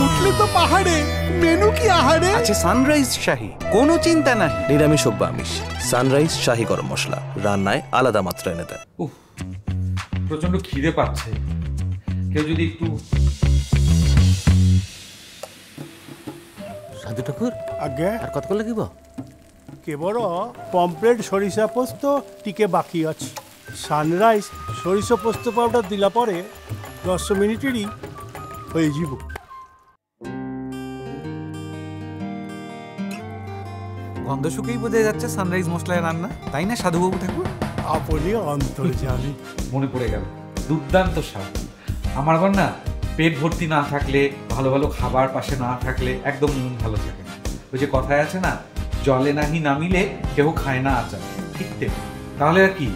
উঠলে তো পাহাড়ে, মেনু কি আহারে? আছে সানরাইজ শাহী, কোনো চিন্তা নাই। নিরামিষ হোক বা আমিষ, সানরাইজ শাহী গরম মশলা রান্নায় আলাদা মাত্রা এনে দেয়। উফ, প্রচন্ড খিদে পাচ্ছে, কেউ যদি একটু। সাধু ঠাকুর আগে আর কত লাগিব? কেবল পমপ্লেট সরিষা পোস্ত টিকে বাকি আছে। সানরাইজ সরিষা পোস্ত পাউডার দিলা পরে 10 মিনিটেরই হয়ে যাব। গন্ধ শুকেই বোঝা যাচ্ছে সানরাইজ মশলায় রান্না, তাই না সাধুবাবু ঠাকুর? আপনি অন্তর্যামী। মনে পড়ে গেল, দুর্দান্ত স্বাদ। আমার আবার না পেট ভর্তি না থাকলে, ভালো ভালো খাবার পাশে না থাকলে একদম মন ভালো থাকে না। ওই যে কথায় আছে না, জলে নাহি নামিলে কেউ খায় না আচার, ঠিক তেমনি। তাহলে আর কি,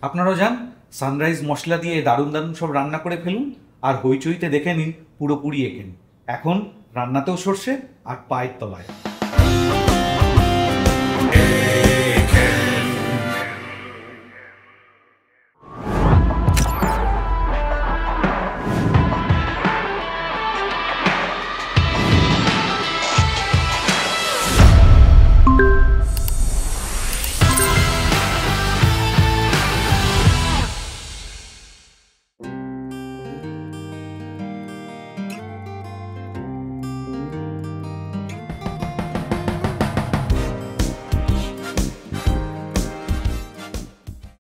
আপনারাও যান, সানরাইজ মশলা দিয়ে দারুণ দারুণ সব রান্না করে ফেলুন, আর হইচইতে দেখে নিন পুরোপুরি এঁকেন। এখন রান্নাতেও সর্ষে আর পায়ের তলায়।